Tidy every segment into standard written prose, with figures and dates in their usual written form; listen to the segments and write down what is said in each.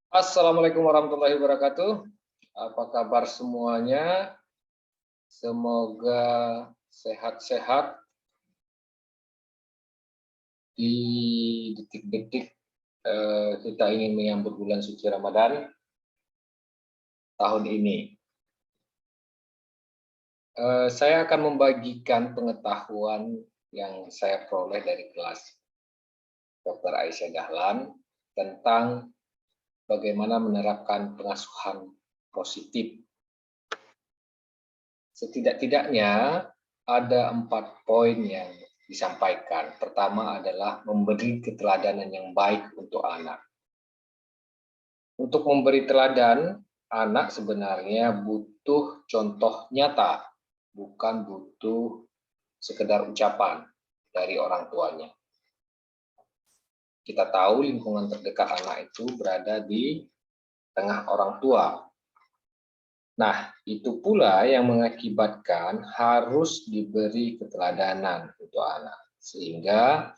Assalamualaikum warahmatullahi wabarakatuh. Apa kabar semuanya? Semoga sehat-sehat di detik-detik kita ingin menyambut bulan suci Ramadan tahun ini. Saya akan membagikan pengetahuan yang saya peroleh dari kelas Dr. Aisyah Dahlan tentang bagaimana menerapkan pengasuhan positif. Setidak-tidaknya ada 4 poin yang disampaikan. Pertama adalah memberi keteladanan yang baik untuk anak. Untuk memberi teladan, anak sebenarnya butuh contoh nyata, bukan butuh sekedar ucapan dari orang tuanya. Kita tahu lingkungan terdekat anak itu berada di tengah orang tua. Nah, itu pula yang mengakibatkan harus diberi keteladanan untuk anak. Sehingga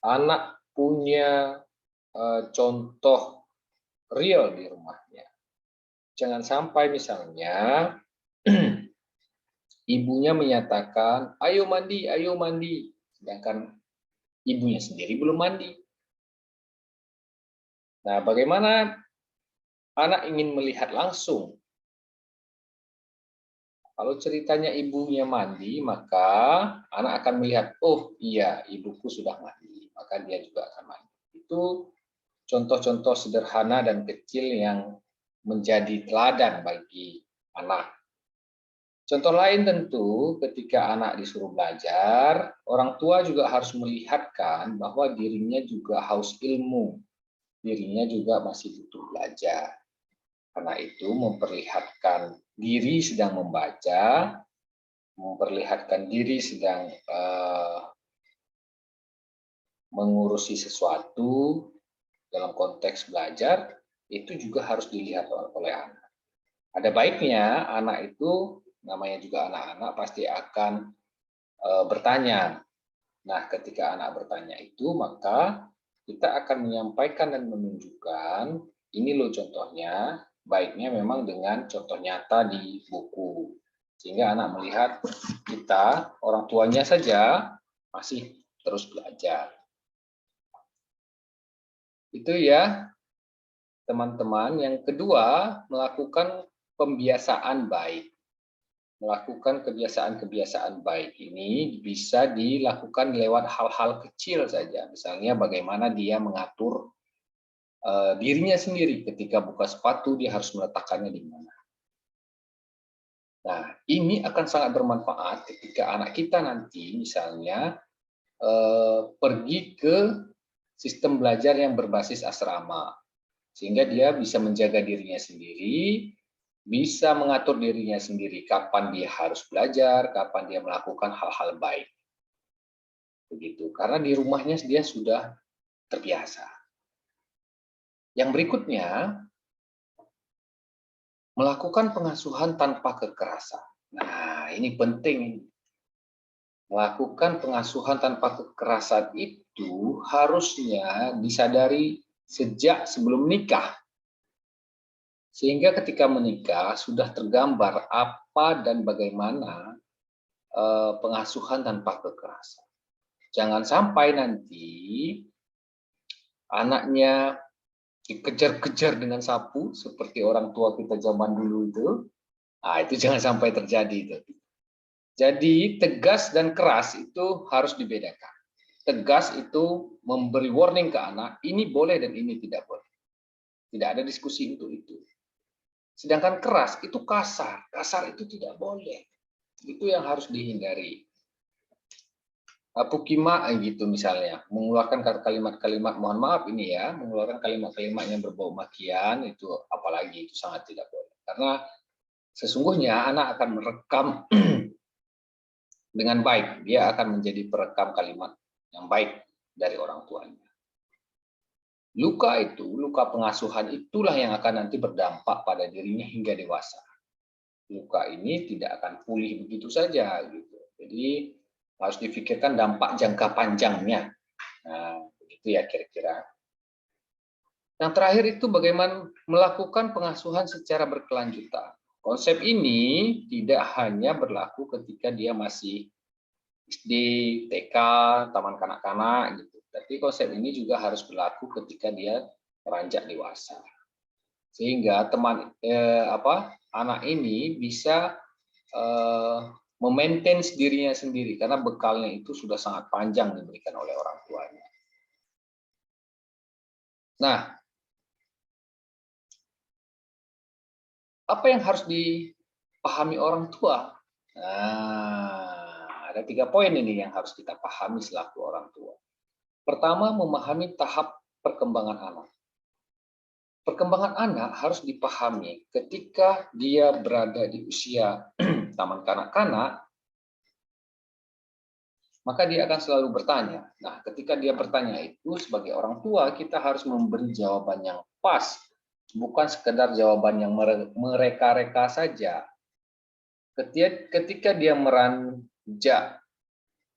anak punya contoh real di rumahnya. Jangan sampai misalnya ibunya menyatakan, ayo mandi, sedangkan ibunya sendiri belum mandi. Nah, bagaimana anak ingin melihat langsung? Kalau ceritanya ibunya mandi, maka anak akan melihat, oh iya, ibuku sudah mandi, maka dia juga akan mandi. Itu contoh-contoh sederhana dan kecil yang menjadi teladan bagi anak. Contoh lain tentu ketika anak disuruh belajar, orang tua juga harus melihatkan bahwa dirinya juga haus ilmu, dirinya juga masih butuh belajar. Karena itu memperlihatkan diri sedang membaca, memperlihatkan diri sedang mengurusi sesuatu dalam konteks belajar, itu juga harus dilihat oleh anak. Ada baiknya anak itu, namanya juga anak-anak, pasti akan bertanya. Nah, ketika anak bertanya itu, maka kita akan menyampaikan dan menunjukkan, ini loh contohnya, baiknya memang dengan contoh nyata di buku. Sehingga anak melihat kita, orang tuanya saja, masih terus belajar. Itu ya, teman-teman. Yang kedua, melakukan pembiasaan baik. Melakukan kebiasaan-kebiasaan baik ini bisa dilakukan lewat hal-hal kecil saja. Misalnya bagaimana dia mengatur dirinya sendiri ketika buka sepatu, dia harus meletakkannya di mana. Nah, ini akan sangat bermanfaat ketika anak kita nanti misalnya pergi ke sistem belajar yang berbasis asrama. Sehingga dia bisa menjaga dirinya sendiri, bisa mengatur dirinya sendiri kapan dia harus belajar, kapan dia melakukan hal-hal baik. Begitu. Karena di rumahnya dia sudah terbiasa. Yang berikutnya, melakukan pengasuhan tanpa kekerasan. Nah, ini penting. Melakukan pengasuhan tanpa kekerasan itu harusnya disadari sejak sebelum nikah. Sehingga ketika menikah sudah tergambar apa dan bagaimana pengasuhan tanpa kekerasan. Jangan sampai nanti anaknya dikejar-kejar dengan sapu seperti orang tua kita zaman dulu itu. Nah, itu jangan sampai terjadi itu. Jadi tegas dan keras itu harus dibedakan. Tegas itu memberi warning ke anak, ini boleh dan ini tidak boleh. Tidak ada diskusi untuk itu. Sedangkan keras itu kasar, kasar itu tidak boleh. Itu yang harus dihindari. Pukima gitu misalnya, mengeluarkan kalimat-kalimat, mohon maaf ini ya, mengeluarkan kalimat-kalimat yang berbau makian, itu apalagi, itu sangat tidak boleh. Karena sesungguhnya anak akan merekam dengan baik, dia akan menjadi perekam kalimat yang baik dari orang tuanya. Luka itu, luka pengasuhan itulah yang akan nanti berdampak pada dirinya hingga dewasa. Luka ini tidak akan pulih begitu saja gitu. Jadi harus difikirkan dampak jangka panjangnya. Nah, begitu ya kira-kira. Yang terakhir itu bagaimana melakukan pengasuhan secara berkelanjutan. Konsep ini tidak hanya berlaku ketika dia masih SD, TK, taman kanak-kanak gitu. Tapi konsep ini juga harus berlaku ketika dia beranjak dewasa. Sehingga anak ini bisa memaintain dirinya sendiri karena bekalnya itu sudah sangat panjang diberikan oleh orang tuanya. Nah, apa yang harus dipahami orang tua? Nah, ada 3 poin ini yang harus kita pahami selaku orang tua. Pertama, memahami tahap perkembangan anak. Perkembangan anak harus dipahami ketika dia berada di usia taman kanak-kanak, maka dia akan selalu bertanya. Nah, ketika dia bertanya itu, sebagai orang tua, kita harus memberi jawaban yang pas, bukan sekedar jawaban yang mereka-reka saja. Ketika dia beranjak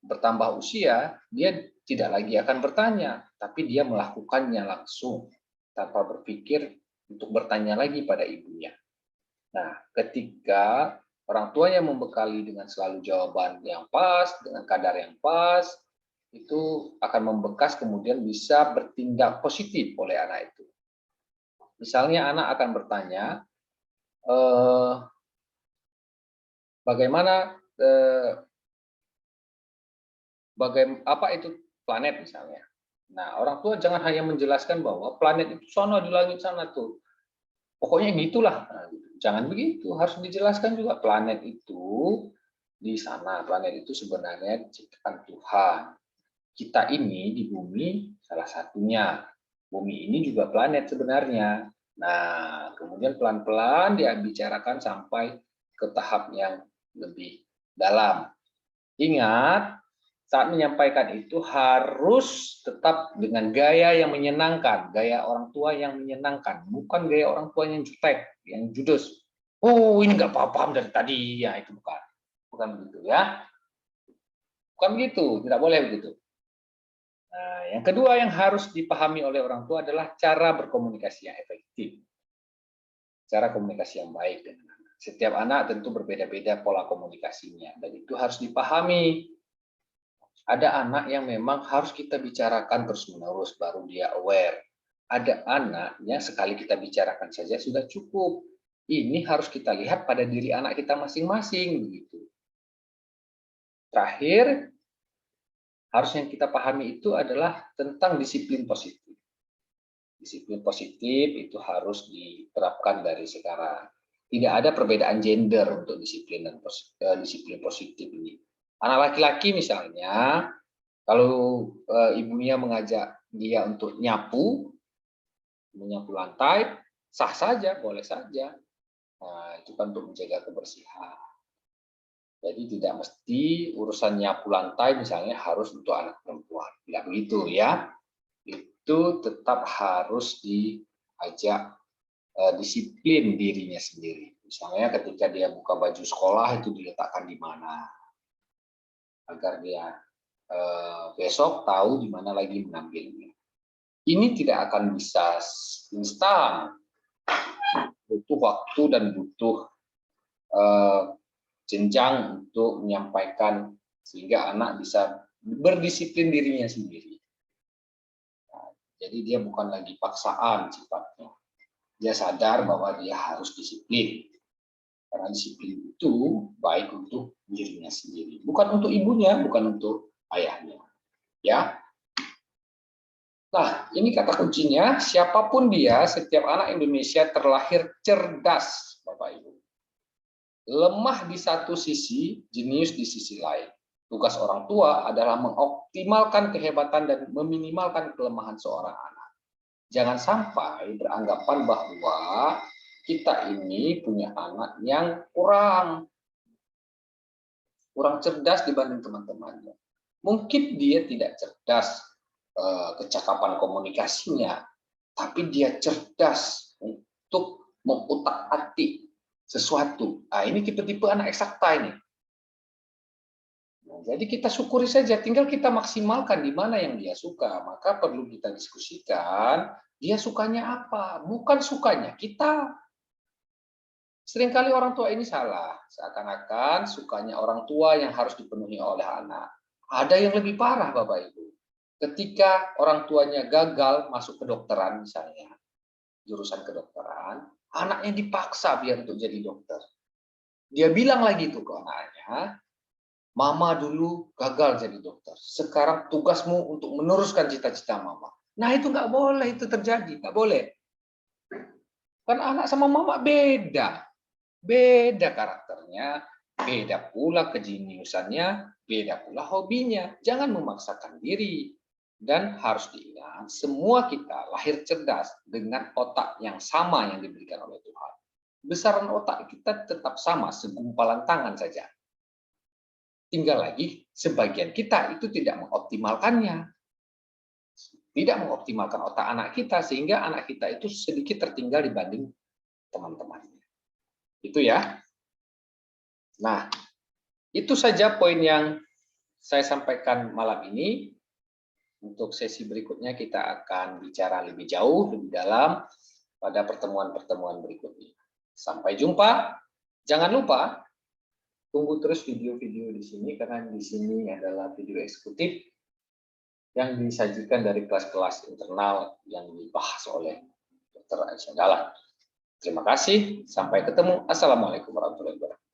bertambah usia, dia tidak lagi akan bertanya, tapi dia melakukannya langsung, tanpa berpikir untuk bertanya lagi pada ibunya. Nah, ketika orang tuanya membekali dengan selalu jawaban yang pas, dengan kadar yang pas, itu akan membekas kemudian bisa bertindak positif oleh anak itu. Misalnya anak akan bertanya, bagaimana apa itu planet misalnya. Nah, orang tua jangan hanya menjelaskan bahwa planet itu sono di langit sana tuh. Pokoknya gitulah. Nah, gitu. Jangan begitu, harus dijelaskan juga planet itu di sana. Planet itu sebenarnya ciptaan Tuhan. Kita ini di bumi salah satunya. Bumi ini juga planet sebenarnya. Nah, kemudian pelan-pelan dia bicarakan sampai ke tahap yang lebih dalam. Ingat, saat menyampaikan itu harus tetap dengan gaya yang menyenangkan, gaya orang tua yang menyenangkan, bukan gaya orang tua yang jutek, yang judes. Oh, ini nggak paham dari tadi, ya itu bukan begitu ya, bukan begitu, tidak boleh begitu. Nah, yang kedua yang harus dipahami oleh orang tua adalah cara berkomunikasi yang efektif, cara komunikasi yang baik dengan anak. Setiap anak tentu berbeda-beda pola komunikasinya, dan itu harus dipahami. Ada anak yang memang harus kita bicarakan terus-menerus baru dia aware. Ada anak yang sekali kita bicarakan saja sudah cukup. Ini harus kita lihat pada diri anak kita masing-masing begitu. Terakhir, harus yang kita pahami itu adalah tentang disiplin positif. Disiplin positif itu harus diterapkan dari sekarang. Tidak ada perbedaan gender untuk disiplin dan disiplin positif ini. Anak laki-laki misalnya, kalau ibunya mengajak dia untuk menyapu lantai, sah saja, boleh saja. Nah, itu kan untuk menjaga kebersihan. Jadi tidak mesti urusan nyapu lantai misalnya harus untuk anak perempuan. Tidak begitu ya. Itu tetap harus diajak disiplin dirinya sendiri. Misalnya ketika dia buka baju sekolah itu diletakkan di mana. Agar dia besok tahu di mana lagi mengambilnya. Ini tidak akan bisa instan, butuh waktu dan butuh jenjang untuk menyampaikan sehingga anak bisa berdisiplin dirinya sendiri. Nah, jadi dia bukan lagi paksaan sifatnya. Dia sadar bahwa dia harus disiplin. Karena disiplin itu baik untuk dirinya sendiri, bukan untuk ibunya, bukan untuk ayahnya. Ya. Nah, ini kata kuncinya, siapapun dia, setiap anak Indonesia terlahir cerdas, Bapak Ibu. Lemah di satu sisi, jenius di sisi lain. Tugas orang tua adalah mengoptimalkan kehebatan dan meminimalkan kelemahan seorang anak. Jangan sampai beranggapan bahwa kita ini punya anak yang kurang cerdas dibanding teman-temannya. Mungkin dia tidak cerdas kecakapan komunikasinya, tapi dia cerdas untuk mengutak-atik sesuatu. Nah, ini tipe-tipe anak eksakta ini. Jadi kita syukuri saja, tinggal kita maksimalkan di mana yang dia suka. Maka perlu kita diskusikan, dia sukanya apa, bukan sukanya kita. Seringkali orang tua ini salah, seakan-akan sukanya orang tua yang harus dipenuhi oleh anak. Ada yang lebih parah, Bapak Ibu. Ketika orang tuanya gagal masuk kedokteran misalnya, jurusan kedokteran, anaknya dipaksa biar untuk jadi dokter. Dia bilang lagi tuh ke anaknya, Mama dulu gagal jadi dokter. Sekarang tugasmu untuk meneruskan cita-cita Mama. Nah itu nggak boleh itu terjadi, nggak boleh. Kan anak sama Mama beda. Beda karakternya, beda pula kejeniusannya, beda pula hobinya. Jangan memaksakan diri. Dan harus diingat, semua kita lahir cerdas dengan otak yang sama yang diberikan oleh Tuhan. Besaran otak kita tetap sama, segumpalan tangan saja. Tinggal lagi, sebagian kita itu tidak mengoptimalkannya. Tidak mengoptimalkan otak anak kita, sehingga anak kita itu sedikit tertinggal dibanding teman-temannya. Itu ya. Nah, itu saja poin yang saya sampaikan malam ini. Untuk sesi berikutnya kita akan bicara lebih jauh, lebih dalam pada pertemuan-pertemuan berikutnya. Sampai jumpa. Jangan lupa tunggu terus video-video di sini, karena di sini adalah video eksekutif yang disajikan dari kelas-kelas internal yang dibahas oleh Dr. Aisyah Dahlan. Terima kasih. Sampai ketemu. Assalamualaikum warahmatullahi wabarakatuh.